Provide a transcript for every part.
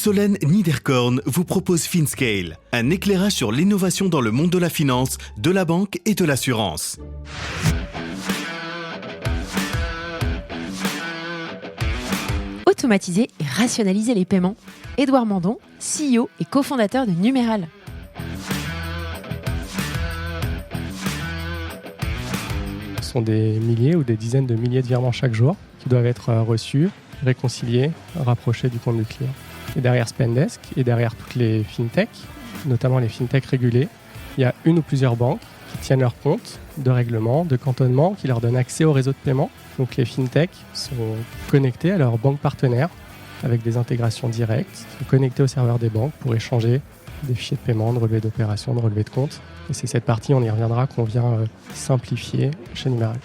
Solène Niederkorn vous propose FinScale, un éclairage sur l'innovation dans le monde de la finance, de la banque et de l'assurance. Automatiser et rationaliser les paiements. Édouard Mandon, CEO et cofondateur de Numéral. Ce sont des milliers ou des dizaines de milliers de virements chaque jour qui doivent être reçus, réconciliés, rapprochés du compte du client. Et derrière Spendesk et derrière toutes les fintechs, notamment les fintechs régulées, il y a une ou plusieurs banques qui tiennent leur compte de règlement, de cantonnement, qui leur donnent accès au réseau de paiement. Donc les fintechs sont connectés à leurs banques partenaires avec des intégrations directes, sont connectés au serveur des banques pour échanger des fichiers de paiement, de relevés d'opérations, de relevés de comptes. Et c'est cette partie, on y reviendra, qu'on vient simplifier chez Numéral.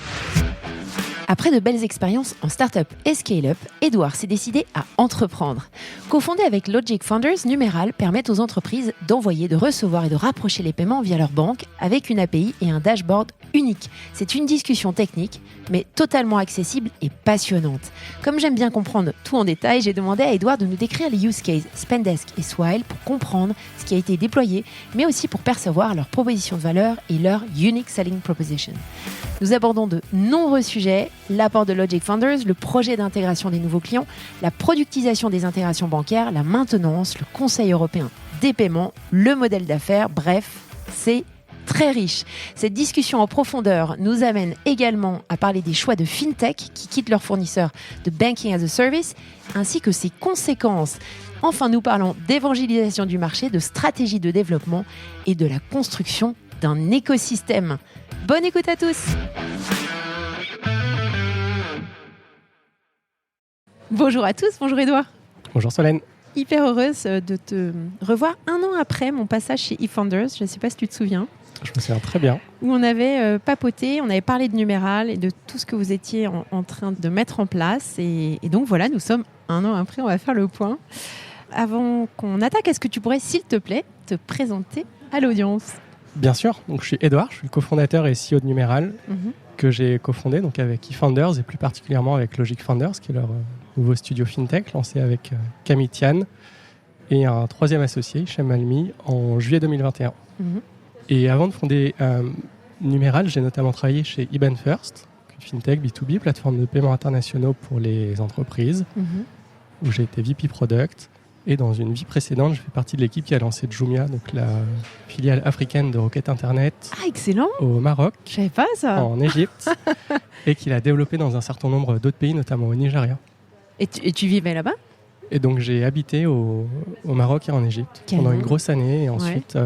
Après de belles expériences en start-up et scale-up, Édouard s'est décidé à entreprendre. Cofondé avec Logic Founders, Numéral permet aux entreprises d'envoyer, de recevoir et de rapprocher les paiements via leur banque avec une API et un dashboard unique. C'est une discussion technique, mais totalement accessible et passionnante. Comme j'aime bien comprendre tout en détail, j'ai demandé à Édouard de nous décrire les use cases Spendesk et Swile pour comprendre ce qui a été déployé, mais aussi pour percevoir leur proposition de valeur et leur unique selling proposition. Nous abordons de nombreux sujets, l'apport de Logic Founders, le projet d'intégration des nouveaux clients, la productisation des intégrations bancaires, la maintenance, le Conseil européen des paiements, le modèle d'affaires, bref, c'est très riche. Cette discussion en profondeur nous amène également à parler des choix de fintech qui quittent leurs fournisseurs de banking as a service, ainsi que ses conséquences. Enfin, nous parlons d'évangélisation du marché, de stratégie de développement et de la construction d'un écosystème. Bonne écoute à tous. Bonjour à tous, bonjour Édouard. Bonjour Solène. Hyper heureuse de te revoir un an après mon passage chez eFounders. Je ne sais pas si tu te souviens. Je me souviens très bien. Où on avait papoté, on avait parlé de Numéral et de tout ce que vous étiez en train de mettre en place. Et donc voilà, nous sommes un an après, on va faire le point. Avant qu'on attaque, est-ce que tu pourrais, s'il te plaît, te présenter à l'audience ? Bien sûr, donc je suis Édouard, je suis le cofondateur et CEO de Numéral, que j'ai cofondé donc avec eFounders et plus particulièrement avec Logic Founders, qui est leur nouveau studio fintech lancé avec Camille Tian et un troisième associé, Hichem Malmi, en juillet 2021. Et avant de fonder Numéral, j'ai notamment travaillé chez IBAN First, une fintech B2B, plateforme de paiement internationaux pour les entreprises, où j'ai été VP Product. Et dans une vie précédente, je fais partie de l'équipe qui a lancé Jumia, donc la filiale africaine de Rocket Internet. Ah, excellent! Au Maroc. Je savais pas ça. En Égypte. Et qui l'a développé dans un certain nombre d'autres pays, notamment au Nigeria. Et tu vivais là-bas? Et donc j'ai habité au Maroc et en Égypte pendant une grosse année. Et ensuite,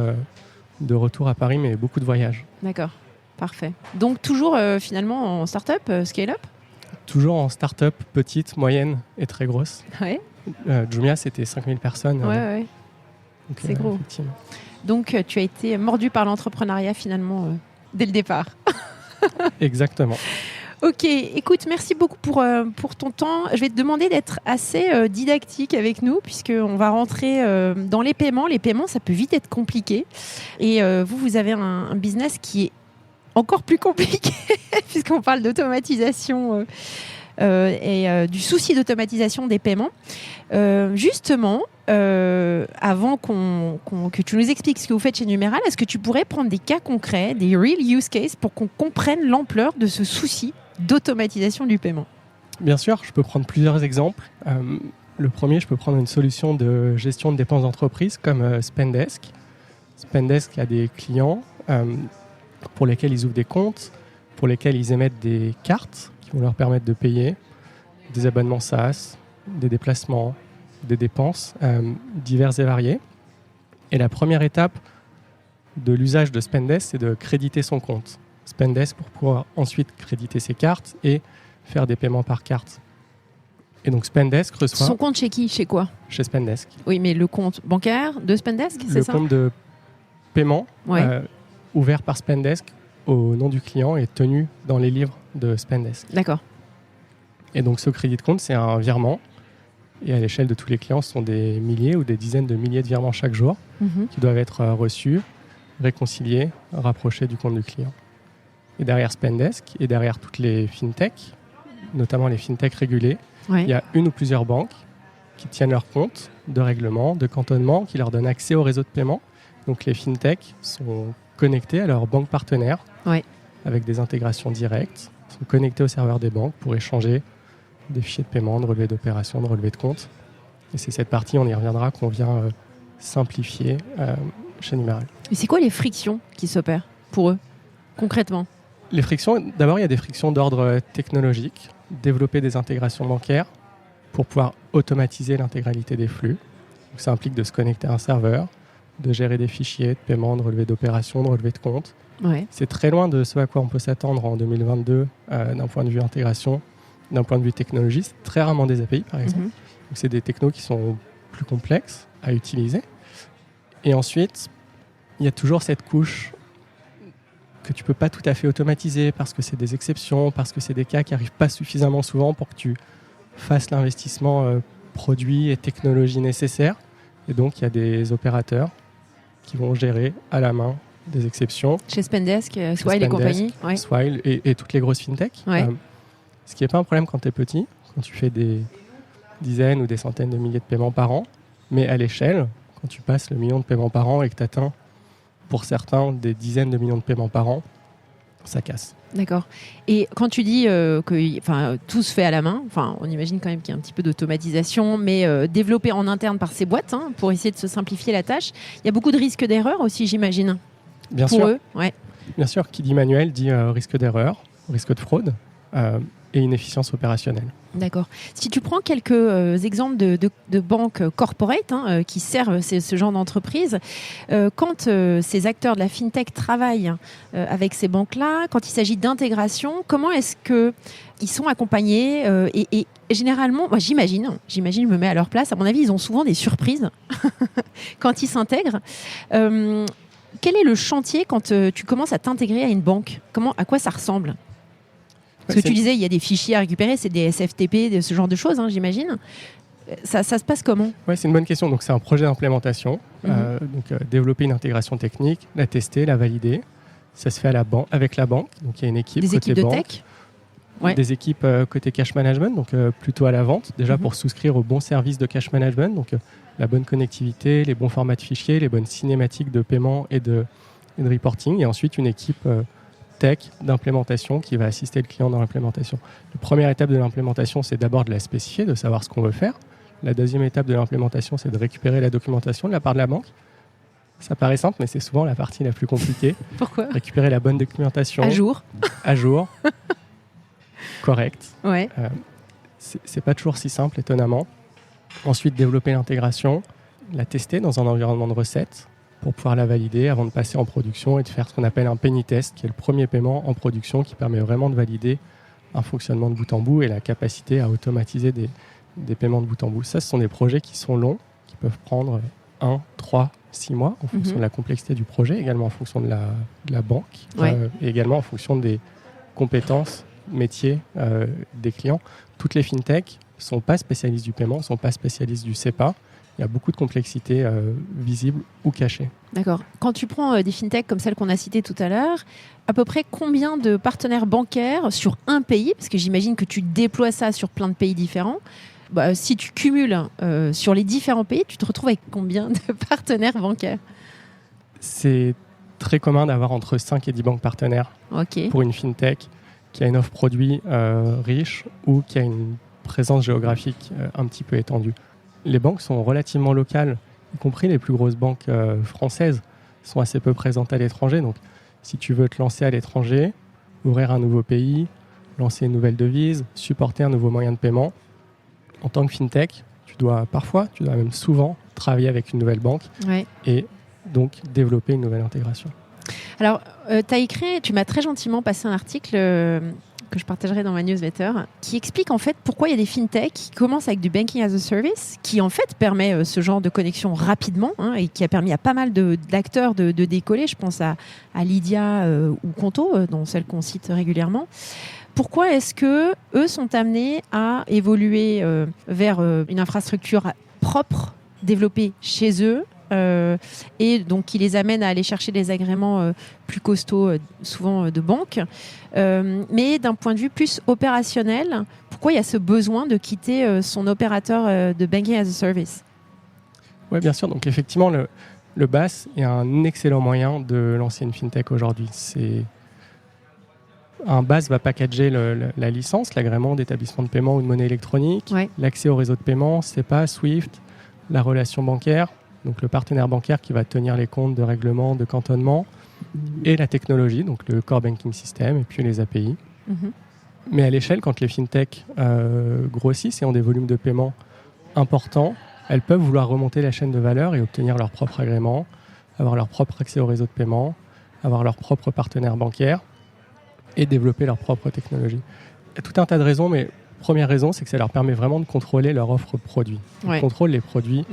de retour à Paris, mais beaucoup de voyages. D'accord, parfait. Donc toujours finalement en start-up, scale-up? Toujours en start-up, petite, moyenne et très grosse. Ouais. Jumia, c'était 5000 personnes. Ouais. Donc, c'est gros. Donc, tu as été mordu par l'entrepreneuriat finalement dès le départ. Exactement. Ok, écoute, merci beaucoup pour ton temps. Je vais te demander d'être assez didactique avec nous, puisqu'on va rentrer dans les paiements. Les paiements, ça peut vite être compliqué. Et vous avez un business qui est encore plus compliqué, puisqu'on parle d'automatisation et du souci d'automatisation des paiements. Justement, avant que tu nous expliques ce que vous faites chez Numéral, est-ce que tu pourrais prendre des cas concrets, des real use cases, pour qu'on comprenne l'ampleur de ce souci d'automatisation du paiement? Bien sûr, je peux prendre plusieurs exemples. Le premier, je peux prendre une solution de gestion de dépenses d'entreprise comme Spendesk. Spendesk a des clients pour lesquels ils ouvrent des comptes, pour lesquels ils émettent des cartes qui vont leur permettre de payer des abonnements SaaS, des déplacements, des dépenses diverses et variées. Et la première étape de l'usage de Spendesk, c'est de créditer son compte. Spendesk pour pouvoir ensuite créditer ses cartes et faire des paiements par carte. Et donc Spendesk reçoit... Son compte chez qui? Chez quoi? Chez Spendesk. Oui, mais le compte bancaire de Spendesk, c'est ça? Le compte de paiement ouvert par Spendesk au nom du client est tenu dans les livres de Spendesk. D'accord. Et donc ce crédit de compte, c'est un virement. Et à l'échelle de tous les clients, ce sont des milliers ou des dizaines de milliers de virements chaque jour qui doivent être reçus, réconciliés, rapprochés du compte du client. Et derrière Spendesk et derrière toutes les fintechs, notamment les fintechs régulées, il y a une ou plusieurs banques qui tiennent leur compte de règlement, de cantonnement, qui leur donnent accès au réseau de paiement. Donc les fintechs sont connectés à leurs banques partenaires avec des intégrations directes, sont connectés au serveur des banques pour échanger des fichiers de paiement, de relevés d'opérations, de relevés de comptes. Et c'est cette partie, on y reviendra, qu'on vient simplifier chez Numeral. Mais c'est quoi les frictions qui s'opèrent pour eux, concrètement ? Les frictions, d'abord, il y a des frictions d'ordre technologique, développer des intégrations bancaires pour pouvoir automatiser l'intégralité des flux. Donc, ça implique de se connecter à un serveur, de gérer des fichiers de paiement, de relevés d'opérations, de relevés de comptes. C'est très loin de ce à quoi on peut s'attendre en 2022 d'un point de vue intégration, d'un point de vue technologie. C'est très rarement des API, par exemple. Donc, c'est des technos qui sont plus complexes à utiliser. Et ensuite, il y a toujours cette couche que tu ne peux pas tout à fait automatiser parce que c'est des exceptions, parce que c'est des cas qui n'arrivent pas suffisamment souvent pour que tu fasses l'investissement produit et technologie nécessaire. Et donc, il y a des opérateurs qui vont gérer à la main des exceptions. Chez Spendesk, Swile et compagnie. Swile et toutes les grosses fintechs. Ce qui n'est pas un problème quand tu es petit, quand tu fais des dizaines ou des centaines de milliers de paiements par an. Mais à l'échelle, quand tu passes le million de paiements par an et que tu atteins, pour certains, des dizaines de millions de paiements par an, ça casse. D'accord. Et quand tu dis que tout se fait à la main, on imagine quand même qu'il y a un petit peu d'automatisation, mais développé en interne par ces boîtes pour essayer de se simplifier la tâche, il y a beaucoup de risques d'erreur aussi, j'imagine. Bien pour sûr. Eux, Bien sûr, qui dit manuel dit risque d'erreur, risque de fraude et inefficience opérationnelle. D'accord. Si tu prends quelques exemples de banques corporate qui servent ce genre d'entreprise, quand ces acteurs de la fintech travaillent avec ces banques-là, quand il s'agit d'intégration, comment est-ce qu'ils sont accompagnés et généralement, moi j'imagine, je me mets à leur place, à mon avis, ils ont souvent des surprises quand ils s'intègrent. Quel est le chantier quand tu commences à t'intégrer à une banque ? À quoi ça ressemble ? Parce que tu disais, il y a des fichiers à récupérer, c'est des SFTP, ce genre de choses, j'imagine. Ça se passe comment ? Oui, c'est une bonne question. Donc, c'est un projet d'implémentation. Développer une intégration technique, la tester, la valider. Ça se fait avec la banque. Donc, il y a une équipe des côté équipes banque. De tech Des équipes côté cash management, donc plutôt à la vente. Déjà pour souscrire au bon service de cash management. Donc, la bonne connectivité, les bons formats de fichiers, les bonnes cinématiques de paiement et de reporting. Et ensuite, une équipe tech d'implémentation qui va assister le client dans l'implémentation. La première étape de l'implémentation, c'est d'abord de la spécifier, de savoir ce qu'on veut faire. La deuxième étape de l'implémentation, c'est de récupérer la documentation de la part de la banque. Ça paraît simple, mais c'est souvent la partie la plus compliquée. Pourquoi ? Récupérer la bonne documentation. À jour. Correct. C'est pas toujours si simple, étonnamment. Ensuite, développer l'intégration, la tester dans un environnement de recettes pour pouvoir la valider avant de passer en production et de faire ce qu'on appelle un penny test, qui est le premier paiement en production qui permet vraiment de valider un fonctionnement de bout en bout et la capacité à automatiser des paiements de bout en bout. Ça, ce sont des projets qui sont longs, qui peuvent prendre 1, 3, 6 mois en fonction de la complexité du projet, également en fonction de la banque et également en fonction des compétences métiers des clients. Toutes les fintechs ne sont pas spécialistes du paiement, ne sont pas spécialistes du SEPA. Il y a beaucoup de complexité visible ou cachée. D'accord. Quand tu prends des fintechs comme celles qu'on a citées tout à l'heure, à peu près combien de partenaires bancaires sur un pays ? Parce que j'imagine que tu déploies ça sur plein de pays différents. Si tu cumules sur les différents pays, tu te retrouves avec combien de partenaires bancaires ? C'est très commun d'avoir entre 5 et 10 banques partenaires pour une fintech qui a une offre produit riche ou qui a une présence géographique un petit peu étendue. Les banques sont relativement locales, y compris les plus grosses banques françaises sont assez peu présentes à l'étranger. Donc, si tu veux te lancer à l'étranger, ouvrir un nouveau pays, lancer une nouvelle devise, supporter un nouveau moyen de paiement, en tant que fintech, tu dois même souvent travailler avec une nouvelle banque et donc développer une nouvelle intégration. Alors, tu m'as très gentiment passé un article que je partagerai dans ma newsletter, qui explique en fait pourquoi il y a des fintechs qui commencent avec du banking as a service, qui en fait permet ce genre de connexion rapidement et qui a permis à pas mal d'acteurs de décoller. Je pense à Lydia ou Conto, dont celles qu'on cite régulièrement. Pourquoi est-ce que eux sont amenés à évoluer vers une infrastructure propre, développée chez eux, et donc qui les amène à aller chercher des agréments plus costauds, souvent de banques, mais d'un point de vue plus opérationnel, pourquoi il y a ce besoin de quitter son opérateur de banking as a service. Oui, bien sûr. Donc effectivement, le BaaS est un excellent moyen de lancer une fintech aujourd'hui. Un BaaS va packager la licence, l'agrément d'établissement de paiement ou de monnaie électronique, l'accès au réseau de paiement, SEPA, SWIFT, la relation bancaire, donc le partenaire bancaire qui va tenir les comptes de règlement, de cantonnement, et la technologie, donc le core banking system et puis les API. Mais à l'échelle, quand les fintechs grossissent et ont des volumes de paiement importants, elles peuvent vouloir remonter la chaîne de valeur et obtenir leur propre agrément, avoir leur propre accès au réseau de paiement, avoir leur propre partenaire bancaire et développer leur propre technologie. Il y a tout un tas de raisons, mais première raison, c'est que ça leur permet vraiment de contrôler leur offre produit. Ils contrôlent les produits.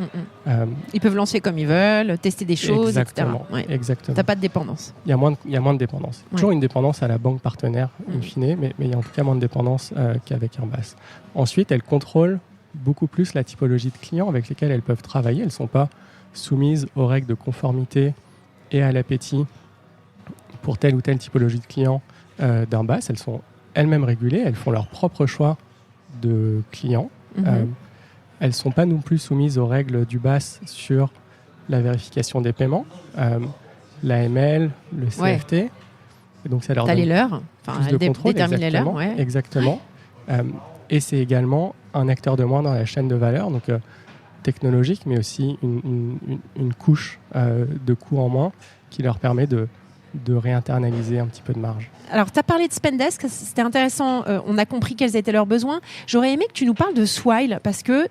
Ils peuvent lancer comme ils veulent, tester des choses, exactement, etc. Exactement. Tu n'as pas de dépendance. Il y a moins de dépendance. Toujours une dépendance à la banque partenaire, in fine, mais il y a en tout cas moins de dépendance qu'avec un BaaS. Ensuite, elles contrôlent beaucoup plus la typologie de clients avec lesquels elles peuvent travailler. Elles ne sont pas soumises aux règles de conformité et à l'appétit pour telle ou telle typologie de clients d'un BaaS. Elles sont elles-mêmes régulées, elles font leur propre choix de clients. Elles ne sont pas non plus soumises aux règles du BaaS sur la vérification des paiements, l'AML, le CFT. Et donc ça leur donne les leurs, plus de contrôle. Déterminer les leurs. Exactement. Et c'est également un acteur de moins dans la chaîne de valeur, donc technologique, mais aussi une couche de coûts en moins qui leur permet de réinternaliser un petit peu de marge. Alors, tu as parlé de Spendesk, c'était intéressant, on a compris quels étaient leurs besoins. J'aurais aimé que tu nous parles de Swile, parce que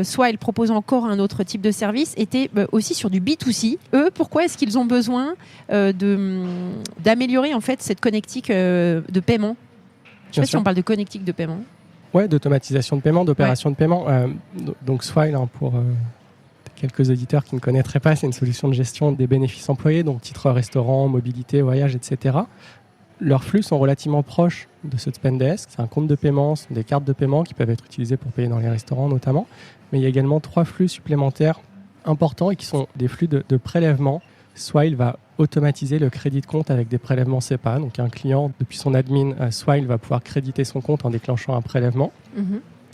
Swile propose encore un autre type de service, était aussi sur du B2C. Eux, pourquoi est-ce qu'ils ont besoin d'améliorer en fait cette connectique de paiement ? Je ne sais pas si on parle de connectique de paiement. Oui, d'automatisation de paiement, d'opération de paiement. Donc Swile, pour quelques auditeurs qui ne connaîtraient pas, c'est une solution de gestion des bénéfices employés, donc titres restaurant, mobilité, voyage, etc. Leurs flux sont relativement proches de ceux de Spendesk. C'est un compte de paiement, ce sont des cartes de paiement qui peuvent être utilisées pour payer dans les restaurants notamment. Mais il y a également 3 flux supplémentaires importants et qui sont des flux de prélèvement. Swile va automatiser le crédit de compte avec des prélèvements SEPA. Donc un client, depuis son admin, Swile va pouvoir créditer son compte en déclenchant un prélèvement.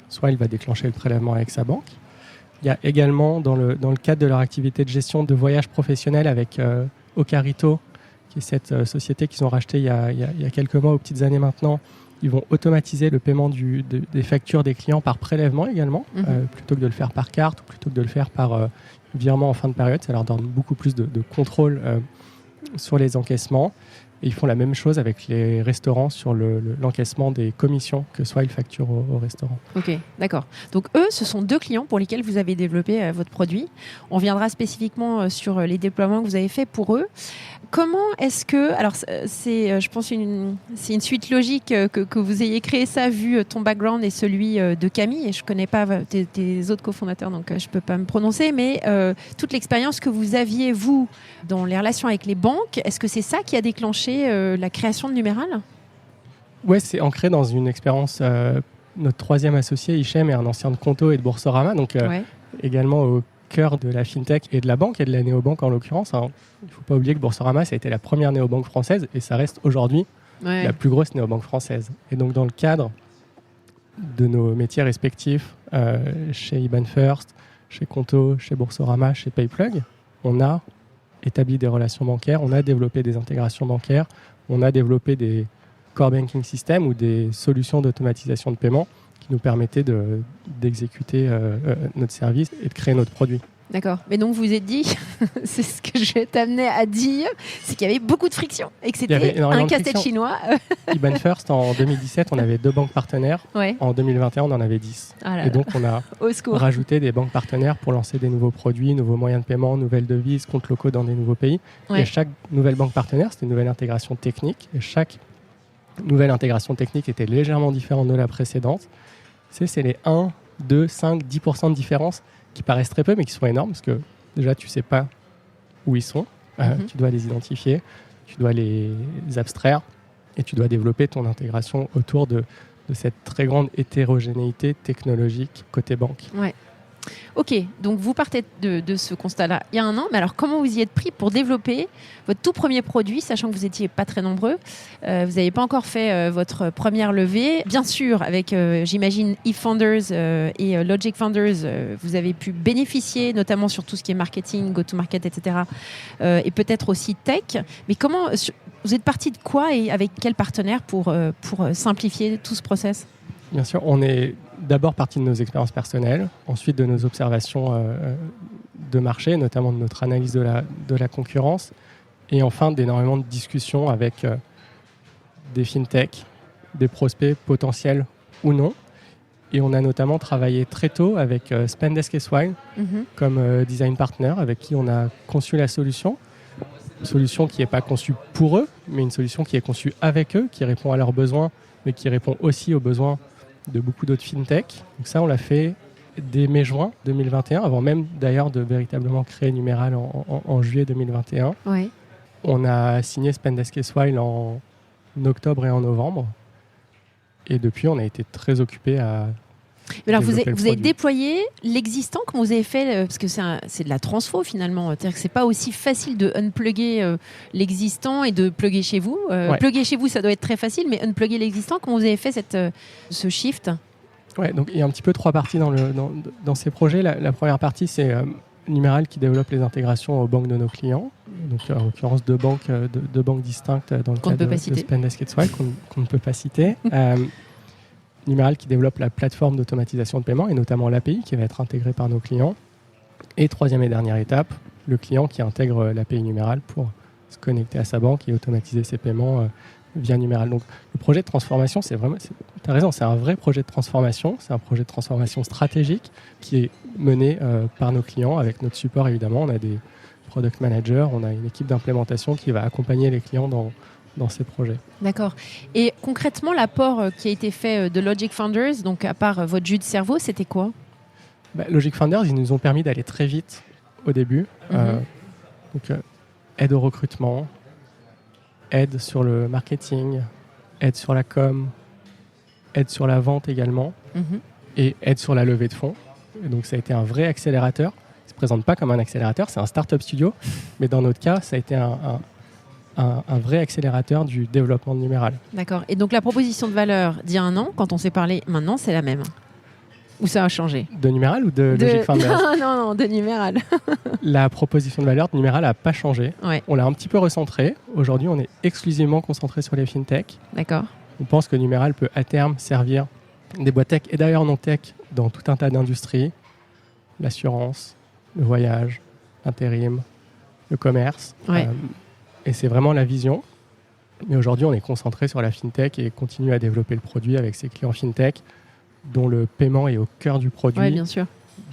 Swile va déclencher le prélèvement avec sa banque. Il y a également, dans le cadre de leur activité de gestion de voyage professionnel avec Ocarito, qui est cette société qu'ils ont rachetée il y a quelques mois, aux petites années maintenant, ils vont automatiser le paiement des factures des clients par prélèvement également, plutôt que de le faire par carte ou plutôt que de le faire par virement en fin de période. Ça leur donne beaucoup plus de contrôle sur les encaissements. Et ils font la même chose avec les restaurants sur l'encaissement des commissions que Swile facture au restaurant. Ok, d'accord. Donc eux, ce sont 2 clients pour lesquels vous avez développé votre produit. On viendra spécifiquement sur les déploiements que vous avez faits pour eux. Comment est-ce que... Alors, c'est, je pense, c'est une suite logique que vous ayez créé ça, vu ton background et celui de Camille. Et je ne connais pas tes autres cofondateurs, donc je ne peux pas me prononcer. Mais toute l'expérience que vous aviez, vous, dans les relations avec les banques, est-ce que c'est ça qui a déclenché la création de Numéral ? Oui, c'est ancré dans une expérience. Notre 3e associé, Hichem, est un ancien de Conto et de Boursorama, donc également au cœur de la fintech et de la banque et de la néobanque en l'occurrence. Il ne faut pas oublier que Boursorama, ça a été la première néobanque française et ça reste aujourd'hui la plus grosse néobanque française. Et donc dans le cadre de nos métiers respectifs, chez IBAN First, chez Conto, chez Boursorama, chez Payplug, on a établi des relations bancaires, on a développé des intégrations bancaires, on a développé des core banking systems ou des solutions d'automatisation de paiement qui nous permettaient d'exécuter notre service et de créer notre produit. D'accord. Mais donc vous vous êtes dit, c'est ce que je vais t'amener à dire, c'est qu'il y avait beaucoup de friction et que c'était un casse-tête chinois. IBAN First, en 2017, on avait 2 banques partenaires. En 2021, on en avait 10. Et donc on a rajouté des banques partenaires pour lancer des nouveaux produits, nouveaux moyens de paiement, nouvelles devises, comptes locaux dans des nouveaux pays. Et chaque nouvelle banque partenaire, c'était une nouvelle intégration technique. Et chaque nouvelle intégration technique était légèrement différente de la précédente. C'est les 1, 2, 5, 10% de différence qui paraissent très peu, mais qui sont énormes, parce que déjà, tu ne sais pas où ils sont. Tu dois les identifier, tu dois les abstraire, et tu dois développer ton intégration autour de cette très grande hétérogénéité technologique côté banque. Ok, donc vous partez de ce constat-là il y a un an, mais alors comment vous y êtes pris pour développer votre tout premier produit, sachant que vous n'étiez pas très nombreux, vous n'avez pas encore fait votre première levée. Bien sûr, avec, j'imagine, eFounders et Logic Founders, vous avez pu bénéficier, notamment sur tout ce qui est marketing, go-to-market, etc. Et peut-être aussi tech. Mais comment, vous êtes parti de quoi et avec quel partenaire pour simplifier tout ce process ? Bien sûr, on est d'abord parti de nos expériences personnelles, ensuite de nos observations de marché, notamment de notre analyse de la concurrence, et enfin d'énormément de discussions avec des fintechs, des prospects potentiels ou non. Et on a notamment travaillé très tôt avec Spendesk et Swile comme design partner, avec qui on a conçu la solution. Une solution qui n'est pas conçue pour eux, mais une solution qui est conçue avec eux, qui répond à leurs besoins, mais qui répond aussi aux besoins de beaucoup d'autres fintechs. Donc ça, on l'a fait dès mai-juin 2021, avant même d'ailleurs de véritablement créer Numéral en juillet 2021. Ouais. On a signé Spendesk et Swile en octobre et en novembre. Et depuis, on a été très occupés à... Mais alors, vous avez déployé l'existant, comment vous avez fait, parce que c'est de la transfo finalement, c'est-à-dire que c'est pas aussi facile de unplugger l'existant et de plugger chez vous. Ouais. Plugger chez vous, ça doit être très facile, mais unplugger l'existant, comment vous avez fait ce shift ? Ouais, donc il y a un petit peu trois parties dans ces projets. La première partie, c'est Numéral qui développe les intégrations aux banques de nos clients. Donc en l'occurrence deux banques distinctes dans le cas de Spendesk et Swile qu'on ne peut pas citer. Numéral qui développe la plateforme d'automatisation de paiement et notamment l'API qui va être intégrée par nos clients. Et troisième et dernière étape, le client qui intègre l'API Numéral pour se connecter à sa banque et automatiser ses paiements via Numéral. Donc le projet de transformation, c'est vraiment, tu as raison, c'est un vrai projet de transformation. C'est un projet de transformation stratégique qui est mené par nos clients avec notre support évidemment. On a des product managers, on a une équipe d'implémentation qui va accompagner les clients dans ces projets. D'accord. Et concrètement, l'apport qui a été fait de Logic Founders, donc à part votre jus de cerveau, c'était quoi ? Logic Founders, ils nous ont permis d'aller très vite au début. Donc, aide au recrutement, aide sur le marketing, aide sur la com, aide sur la vente également, et aide sur la levée de fonds. Et donc ça a été un vrai accélérateur. Il ne se présente pas comme un accélérateur, c'est un startup studio, mais dans notre cas, ça a été un vrai accélérateur du développement de Numéral. D'accord. Et donc la proposition de valeur d'il y a un an, quand on s'est parlé maintenant, c'est la même ? Ou ça a changé ? De Numéral ou de Logic Founders ? Non, de Numéral. La proposition de valeur de Numéral n'a pas changé. Ouais. On l'a un petit peu recentré. Aujourd'hui, on est exclusivement concentré sur les fintechs. D'accord. On pense que Numéral peut à terme servir des boîtes tech et d'ailleurs non tech dans tout un tas d'industries. L'assurance, le voyage, l'intérim, le commerce. Ouais. Et c'est vraiment la vision. Mais aujourd'hui, on est concentré sur la fintech et continue à développer le produit avec ses clients fintech, dont le paiement est au cœur du produit, bien sûr.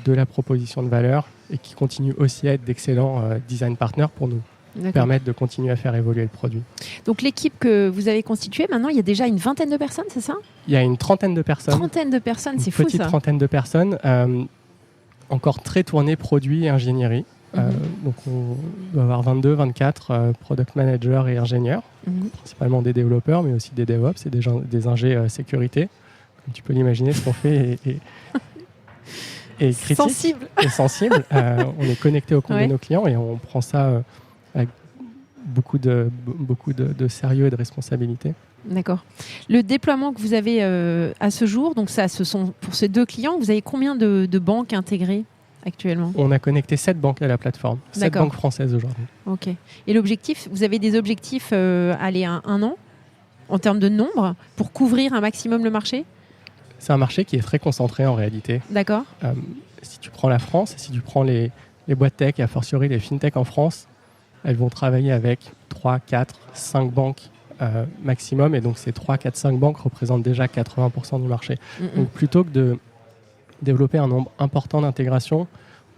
de la proposition de valeur, et qui continue aussi à être d'excellents design partners pour nous permettre de continuer à faire évoluer le produit. Donc l'équipe que vous avez constituée, maintenant, il y a déjà une vingtaine de personnes, c'est ça ? Il y a une trentaine de personnes. Trentaine de personnes, c'est fou ça. Une petite trentaine de personnes, encore très tournées produit et ingénierie. Donc on doit avoir 22, 24 product managers et ingénieurs, principalement des développeurs, mais aussi des DevOps et des ingés sécurité. Comme tu peux l'imaginer, ce qu'on fait est critique et sensible. On est connecté au compte de nos clients et on prend ça avec beaucoup de sérieux et de responsabilité. D'accord. Le déploiement que vous avez à ce jour, donc ça, ce sont pour ces deux clients, vous avez combien de banques intégrées actuellement ? On a connecté 7 banques à la plateforme, 7 banques françaises aujourd'hui. Ok. Et l'objectif, vous avez des objectifs à un an en termes de nombre pour couvrir un maximum le marché ? C'est un marché qui est très concentré en réalité. D'accord. Si tu prends la France, si tu prends les boîtes tech et a fortiori les fintech en France, elles vont travailler avec 3, 4, 5 banques maximum. Et donc ces 3, 4, 5 banques représentent déjà 80% du marché. Donc plutôt que de développer un nombre important d'intégrations,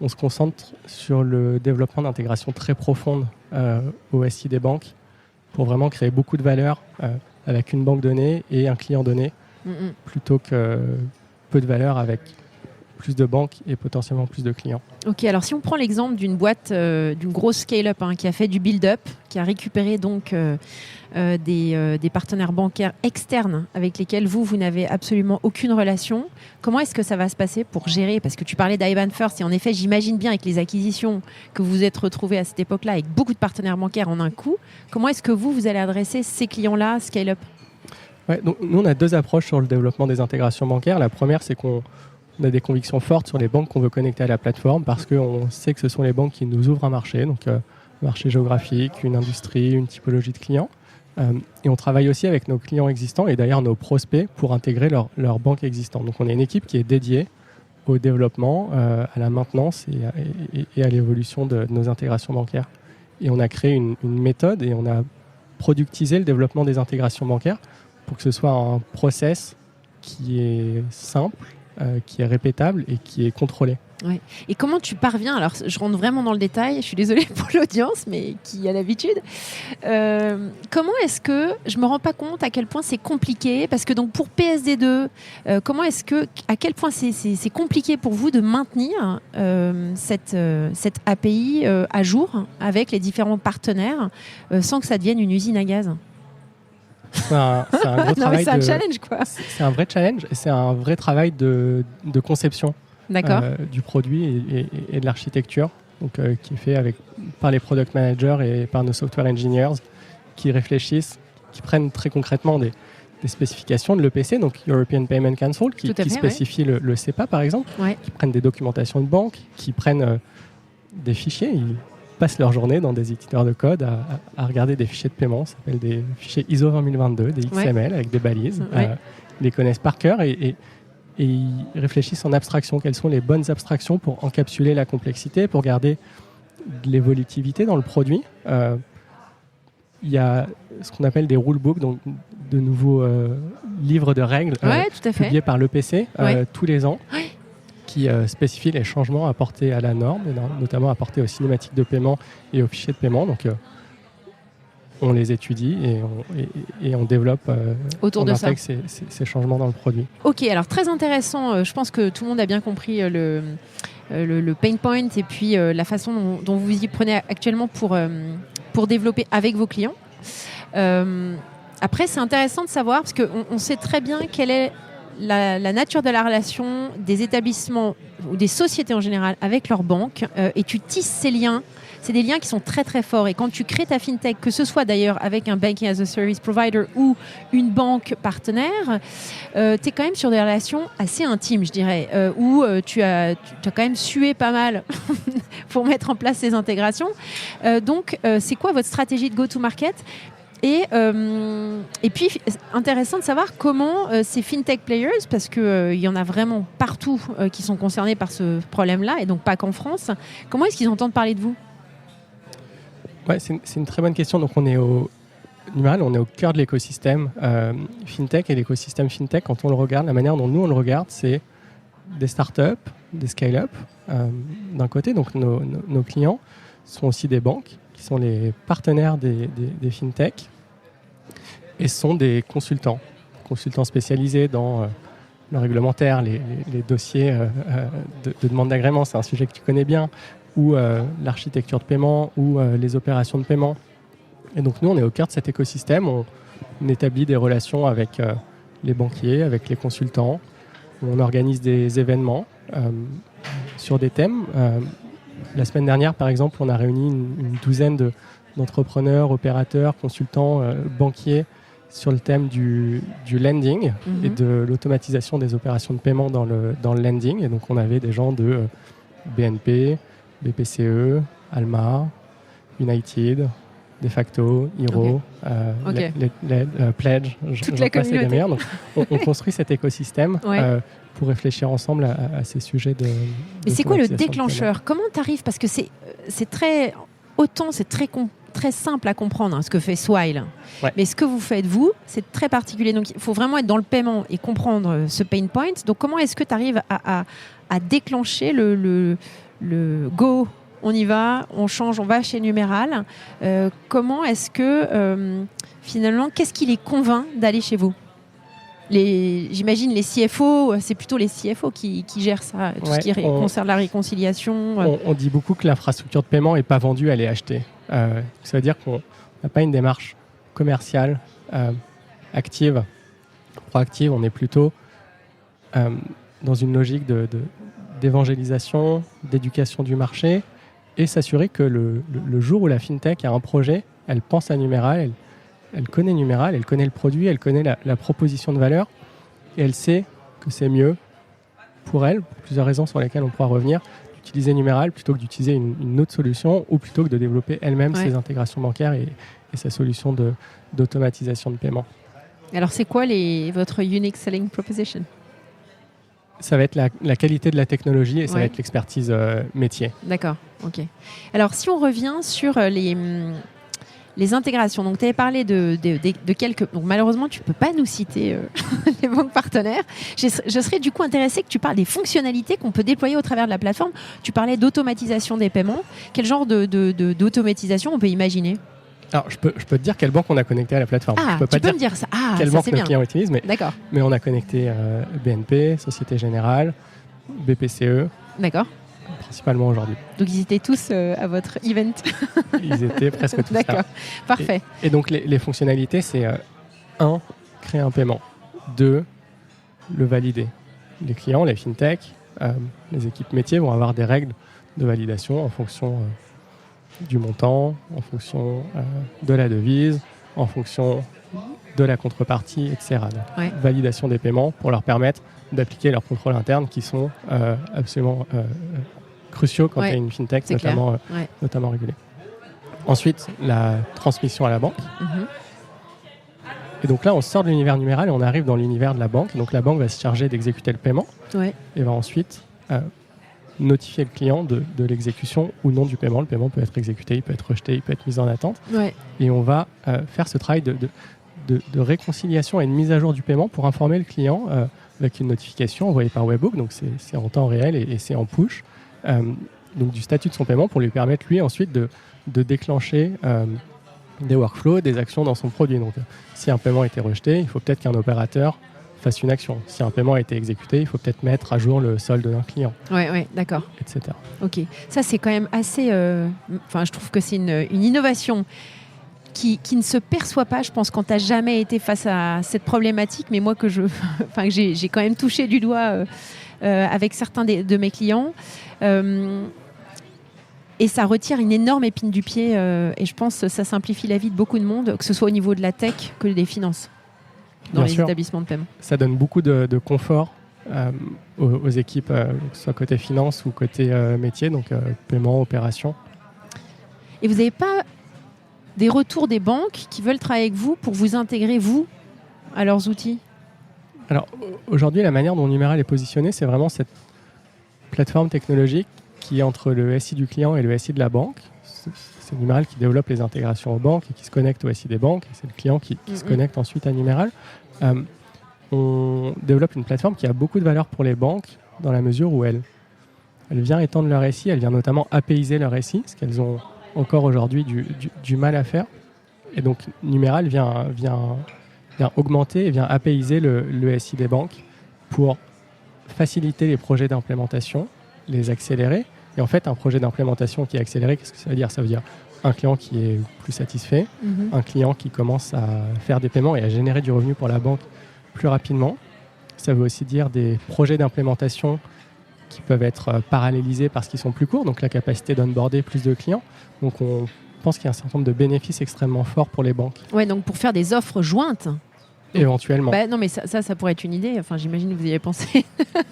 on se concentre sur le développement d'intégrations très profondes au SI des banques pour vraiment créer beaucoup de valeur avec une banque donnée et un client donné, plutôt que peu de valeur avec plus de banques et potentiellement plus de clients. Ok, alors si on prend l'exemple d'une boîte, d'une grosse scale-up qui a fait du build-up, qui a récupéré donc des partenaires bancaires externes avec lesquels vous n'avez absolument aucune relation, comment est-ce que ça va se passer pour gérer? Parce que tu parlais d'IBAN First et en effet, j'imagine bien avec les acquisitions que vous vous êtes retrouvés à cette époque-là avec beaucoup de partenaires bancaires en un coup, comment est-ce que vous allez adresser ces clients-là, scale-up? Ouais, donc nous, on a 2 approches sur le développement des intégrations bancaires. La première, c'est qu'on a des convictions fortes sur les banques qu'on veut connecter à la plateforme parce qu'on sait que ce sont les banques qui nous ouvrent un marché, donc un marché géographique, une industrie, une typologie de clients. Et on travaille aussi avec nos clients existants et d'ailleurs nos prospects pour intégrer leur banque existante. Donc on est une équipe qui est dédiée au développement, à la maintenance et à l'évolution de nos intégrations bancaires. Et on a créé une méthode et on a productisé le développement des intégrations bancaires pour que ce soit un process qui est simple, qui est répétable et qui est contrôlé. Ouais. Et comment tu parviens, alors je rentre vraiment dans le détail, je suis désolée pour l'audience, mais qui a l'habitude, comment est-ce que, je me rends pas compte à quel point c'est compliqué, parce que donc pour PSD2, à quel point c'est compliqué pour vous de maintenir cette API à jour avec les différents partenaires sans que ça devienne une usine à gaz? C'est un gros travail. C'est un challenge, quoi. C'est un vrai challenge et c'est un vrai travail de conception du produit et de l'architecture, donc, qui est fait par les product managers et par nos software engineers qui réfléchissent, qui prennent très concrètement des spécifications de l'EPC, donc European Payment Council, qui spécifie le SEPA par exemple, qui prennent des documentations de banque, qui prennent des fichiers. Ils passent leur journée dans des éditeurs de code à regarder des fichiers de paiement, ça s'appelle des fichiers ISO 20022, des XML avec des balises. Ils les connaissent par cœur et ils réfléchissent en abstraction. Quelles sont les bonnes abstractions pour encapsuler la complexité, pour garder de l'évolutivité dans le produit. Il y a ce qu'on appelle des rulebooks, donc de nouveaux livres de règles publiés par l'EPC tous les ans. Qui spécifie les changements apportés à la norme, notamment apportés aux cinématiques de paiement et aux fichiers de paiement. Donc, on les étudie et on développe autour de ça ces changements dans le produit. Ok, alors très intéressant. Je pense que tout le monde a bien compris le pain point et puis la façon dont vous y prenez actuellement pour développer avec vos clients. Après, c'est intéressant de savoir parce qu'on sait très bien quelle est la nature de la relation des établissements ou des sociétés en général avec leurs banques et tu tisses ces liens. C'est des liens qui sont très très forts et quand tu crées ta fintech, que ce soit d'ailleurs avec un banking as a service provider ou une banque partenaire, tu es quand même sur des relations assez intimes, je dirais, où tu as quand même sué pas mal pour mettre en place ces intégrations. Donc, c'est quoi votre stratégie de go-to-market ? Et puis, intéressant de savoir comment ces fintech players, parce qu'il y en a vraiment partout qui sont concernés par ce problème-là, et donc pas qu'en France, comment est-ce qu'ils entendent parler de vous ? Ouais, c'est une très bonne question. Donc, on est au cœur de l'écosystème fintech et l'écosystème fintech, quand on le regarde, la manière dont nous on le regarde, c'est des startups, des scale-up d'un côté. Donc, nos clients sont aussi des banques qui sont les partenaires des fintech et sont des consultants spécialisés dans le réglementaire, les dossiers de demande d'agrément, c'est un sujet que tu connais bien, ou l'architecture de paiement, ou les opérations de paiement. Et donc nous, on est au cœur de cet écosystème, on établit des relations avec les banquiers, avec les consultants, on organise des événements sur des thèmes. La semaine dernière, par exemple, on a réuni une douzaine d'entrepreneurs, opérateurs, consultants, banquiers sur le thème du lending et de l'automatisation des opérations de paiement dans le lending. Et donc, on avait des gens de BNP, BPCE, Alma, United, De facto, Hero, Pledge, toute la communauté. Donc, on construit cet écosystème pour réfléchir ensemble à ces sujets de Mais c'est quoi le déclencheur ? Comment tu arrives ? Parce que c'est très... Autant c'est très simple à comprendre ce que fait Swile. Ouais. Mais ce que vous faites, vous, c'est très particulier. Donc, il faut vraiment être dans le paiement et comprendre ce pain point. Donc, comment est-ce que tu arrives à déclencher le go ? On y va, on change, on va chez Numéral. Comment est-ce que, finalement, qu'est-ce qui les convainc d'aller chez vous ? j'imagine les CFO, c'est plutôt les CFO qui gèrent ça, tout ce qui concerne la réconciliation. On dit beaucoup que l'infrastructure de paiement n'est pas vendue, elle est achetée. Ça veut dire qu'on n'a pas une démarche commerciale active, proactive. On est plutôt dans une logique d'évangélisation, d'éducation du marché et s'assurer que le jour où la FinTech a un projet, elle pense à Numéral, elle connaît Numéral, elle connaît le produit, elle connaît la proposition de valeur et elle sait que c'est mieux pour elle, pour plusieurs raisons sur lesquelles on pourra revenir, d'utiliser Numéral plutôt que d'utiliser une autre solution ou plutôt que de développer elle-même ses intégrations bancaires et sa solution d'automatisation de paiement. Alors c'est quoi votre unique selling proposition ? Ça va être la qualité de la technologie et ça va être l'expertise métier. D'accord, ok. Alors si on revient sur les intégrations, donc tu avais parlé de quelques... Donc malheureusement, tu ne peux pas nous citer les banques partenaires. Je serais du coup intéressée que tu parles des fonctionnalités qu'on peut déployer au travers de la plateforme. Tu parlais d'automatisation des paiements. Quel genre d'automatisation on peut imaginer ? Alors, je peux te dire quelle banque on a connecté à la plateforme. Ah, je peux pas me dire ça. Ah, quelle ça, banque nos clients utilisent, mais on a connecté BNP, Société Générale, BPCE. D'accord. Principalement aujourd'hui. Donc ils étaient tous à votre event. Ils étaient presque tous D'accord, là. parfait. Et donc les fonctionnalités, c'est 1, créer un paiement. 2, le valider. Les clients, les fintech, les équipes métiers vont avoir des règles de validation en fonction du montant, en fonction de la devise, en fonction de la contrepartie, etc. Donc, validation des paiements pour leur permettre d'appliquer leurs contrôles internes qui sont absolument cruciaux quand il y a une fintech notamment régulée. Ensuite, la transmission à la banque. Et donc là, on sort de l'univers Numéral et on arrive dans l'univers de la banque. Donc la banque va se charger d'exécuter le paiement et va ensuite notifier le client de l'exécution ou non du paiement. Le paiement peut être exécuté, il peut être rejeté, il peut être mis en attente. Et on va faire ce travail de réconciliation et de mise à jour du paiement pour informer le client avec une notification envoyée par webhook. Donc c'est en temps réel et c'est en push. Donc du statut de son paiement pour lui permettre lui ensuite de déclencher des workflows, des actions dans son produit. Donc si un paiement a été rejeté, il faut peut-être qu'un opérateur fasse une action. Si un paiement a été exécuté, il faut peut-être mettre à jour le solde d'un client. Oui, d'accord. Etc. Ok. Ça, c'est quand même assez... je trouve que c'est une innovation qui ne se perçoit pas, je pense, quand tu n'as jamais été face à cette problématique. Mais moi, que j'ai quand même touché du doigt avec certains de mes clients. Et ça retire une énorme épine du pied. Et je pense que ça simplifie la vie de beaucoup de monde, que ce soit au niveau de la tech que des finances, dans les établissements de paiement. Ça donne beaucoup de confort aux équipes, que ce soit côté finance ou côté métier, donc paiement, opération. Et vous n'avez pas des retours des banques qui veulent travailler avec vous pour vous intégrer, vous, à leurs outils ? Alors, aujourd'hui, la manière dont Numéral est positionné, c'est vraiment cette plateforme technologique qui est entre le SI du client et le SI de la banque. C'est Numéral qui développe les intégrations aux banques et qui se connecte au SI des banques. Et c'est le client qui se connecte ensuite à Numéral. On développe une plateforme qui a beaucoup de valeur pour les banques dans la mesure où elle vient étendre leur SI, elle vient notamment apaiser leur SI, ce qu'elles ont encore aujourd'hui du mal à faire. Et donc Numéral vient augmenter et vient apaiser le SI des banques pour faciliter les projets d'implémentation, les accélérer. Et en fait, un projet d'implémentation qui est accéléré, qu'est-ce que ça veut dire ? Ça veut dire un client qui est plus satisfait, un client qui commence à faire des paiements et à générer du revenu pour la banque plus rapidement. Ça veut aussi dire des projets d'implémentation qui peuvent être parallélisés parce qu'ils sont plus courts, donc la capacité d'onboarder plus de clients. Donc on pense qu'il y a un certain nombre de bénéfices extrêmement forts pour les banques. Ouais, donc pour faire des offres jointes. Éventuellement. Non, mais ça pourrait être une idée. Enfin, j'imagine que vous y avez pensé.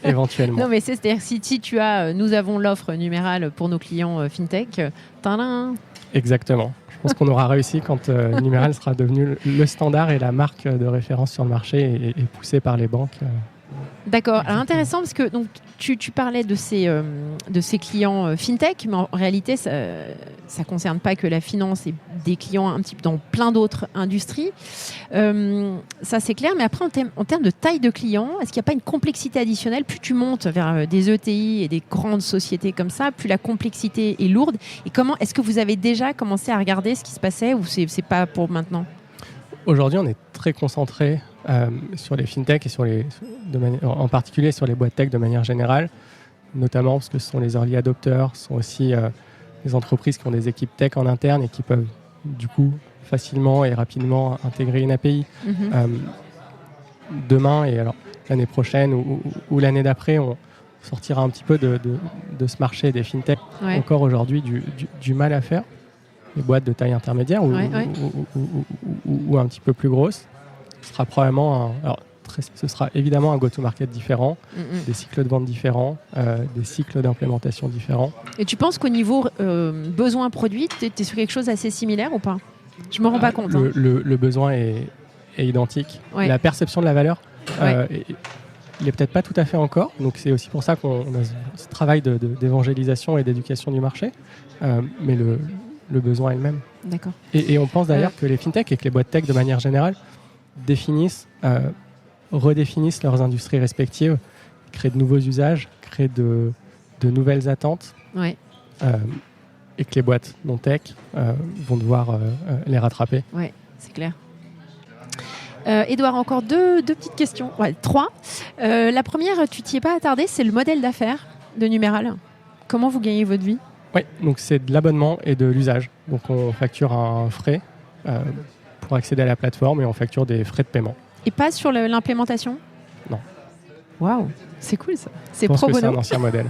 Éventuellement. Non, mais c'est-à-dire si tu as, nous avons l'offre Numéral pour nos clients fintech. Tadam. Exactement. Je pense qu'on aura réussi quand Numéral sera devenu le standard et la marque de référence sur le marché et poussé par les banques. D'accord. Alors intéressant parce que donc tu parlais de ces clients fintech, mais en réalité ça concerne pas que la finance et des clients un petit peu dans plein d'autres industries. Ça c'est clair. Mais après en termes de taille de clients, est-ce qu'il n'y a pas une complexité additionnelle ? Plus tu montes vers des ETI et des grandes sociétés comme ça, plus la complexité est lourde. Et comment est-ce que vous avez déjà commencé à regarder ce qui se passait ou c'est pas pour maintenant ? Aujourd'hui, on est très concentré sur les fintechs et en particulier sur les boîtes tech de manière générale, notamment parce que ce sont les early adopters, ce sont aussi les entreprises qui ont des équipes tech en interne et qui peuvent du coup facilement et rapidement intégrer une API. Demain et alors l'année prochaine ou l'année d'après, on sortira un petit peu de ce marché des fintechs. Encore aujourd'hui du mal à faire. Les boîtes de taille intermédiaire ou un petit peu plus grosses. Ce sera probablement ce sera évidemment un go-to-market différent, des cycles de vente différents, des cycles d'implémentation différents. Et tu penses qu'au niveau besoin produit, tu es sur quelque chose d'assez similaire ou pas ? Je me rends pas compte. Le besoin est identique. La perception de la valeur, il n'est peut-être pas tout à fait encore. Donc c'est aussi pour ça qu'on a ce travail d'évangélisation et d'éducation du marché. Mais le besoin est le même. D'accord. Et on pense d'ailleurs que les fintechs et que les boîtes tech de manière générale redéfinissent leurs industries respectives, créent de nouveaux usages, créent de nouvelles attentes. Et que les boîtes non tech vont devoir les rattraper. Oui, c'est clair. Édouard, encore deux petites questions. 3. La première, tu t'y es pas attardé, c'est le modèle d'affaires de Numéral. Comment vous gagnez votre vie ? Oui, donc c'est de l'abonnement et de l'usage. Donc on facture un frais pour accéder à la plateforme et on facture des frais de paiement. Et pas sur l'implémentation ? Non. Waouh, c'est cool ça. C'est pro bono. Je pense que c'est un ancien modèle.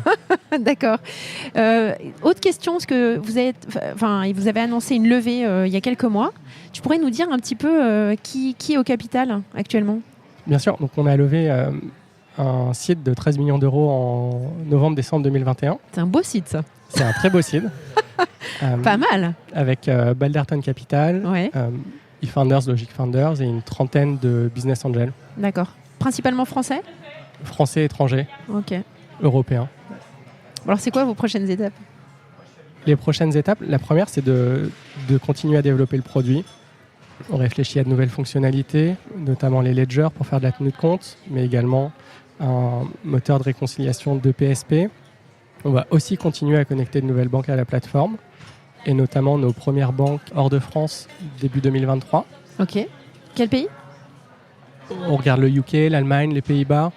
D'accord. Autre question, parce que vous avez annoncé une levée il y a quelques mois. Tu pourrais nous dire un petit peu qui est au capital actuellement ? Bien sûr. Donc on a levé un site de 13 millions d'euros en novembre-décembre 2021. C'est un beau site ça. C'est un très beau site. Pas mal. Avec Balderton Capital, eFounders, Logic Founders et une trentaine de business angels. D'accord. Principalement français ? Français, étrangers, européens. Alors c'est quoi vos prochaines étapes ? Les prochaines étapes, la première c'est de continuer à développer le produit. On réfléchit à de nouvelles fonctionnalités, notamment les ledgers pour faire de la tenue de compte, mais également un moteur de réconciliation de PSP. On va aussi continuer à connecter de nouvelles banques à la plateforme, et notamment nos premières banques hors de France début 2023. Ok. Quel pays ? On regarde le UK, l'Allemagne, les Pays-Bas,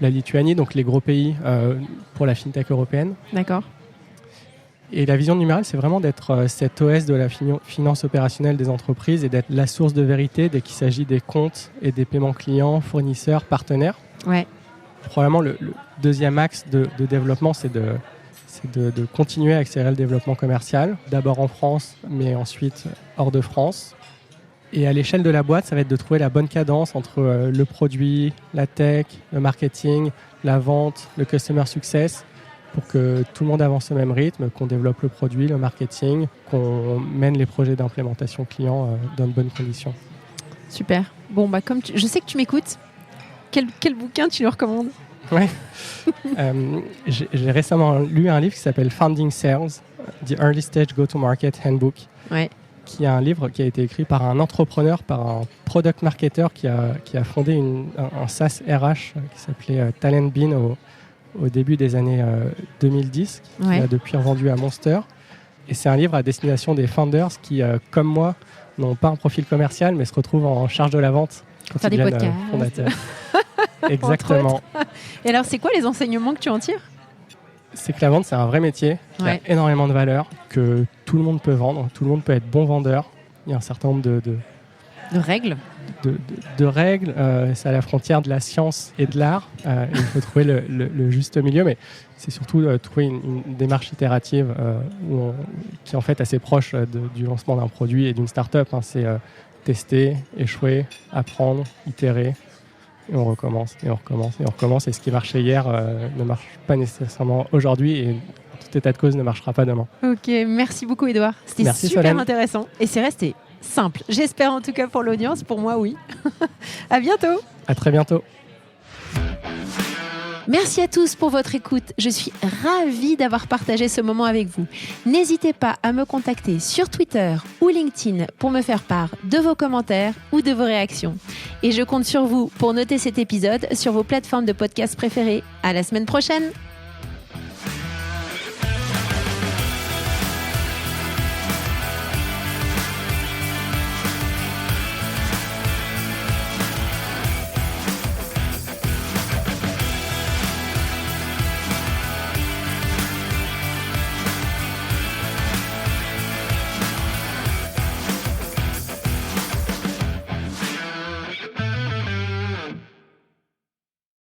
la Lituanie, donc les gros pays pour la fintech européenne. D'accord. Et la vision de Numéral, c'est vraiment d'être cet OS de la finance opérationnelle des entreprises et d'être la source de vérité dès qu'il s'agit des comptes et des paiements clients, fournisseurs, partenaires. Probablement le deuxième axe de développement, c'est de continuer à accélérer le développement commercial, d'abord en France, mais ensuite hors de France. Et à l'échelle de la boîte, ça va être de trouver la bonne cadence entre le produit, la tech, le marketing, la vente, le customer success, pour que tout le monde avance au même rythme, qu'on développe le produit, le marketing, qu'on mène les projets d'implémentation client dans de bonnes conditions. Super. Bon, comme je sais que tu m'écoutes, quel bouquin tu nous recommandes ? J'ai récemment lu un livre qui s'appelle Founding Sales, The Early Stage Go-to-Market Handbook, qui est un livre qui a été écrit par un entrepreneur, par un product marketer qui a fondé un SaaS RH qui s'appelait Talent Bean au début des années 2010, qui a depuis revendu à Monster. Et c'est un livre à destination des founders qui, comme moi, n'ont pas un profil commercial, mais se retrouvent en charge de la vente quand ils deviennent fondateurs. Exactement. Et alors, c'est quoi les enseignements que tu en tires ? C'est que la vente, c'est un vrai métier qui a énormément de valeur, que tout le monde peut vendre, tout le monde peut être bon vendeur. Il y a un certain nombre de règles. De règles, c'est à la frontière de la science et de l'art. Il faut trouver le juste milieu, mais c'est surtout trouver une démarche itérative qui est en fait assez proche du lancement d'un produit et d'une start-up. C'est tester, échouer, apprendre, itérer. Et on recommence, et on recommence, et on recommence. Et ce qui marchait hier ne marche pas nécessairement aujourd'hui et en tout état de cause ne marchera pas demain. Ok, merci beaucoup Édouard. C'était super intéressant et c'est resté simple. J'espère en tout cas pour l'audience, pour moi oui. À bientôt. À très bientôt. Merci à tous pour votre écoute. Je suis ravie d'avoir partagé ce moment avec vous. N'hésitez pas à me contacter sur Twitter ou LinkedIn pour me faire part de vos commentaires ou de vos réactions. Et je compte sur vous pour noter cet épisode sur vos plateformes de podcast préférées. À la semaine prochaine.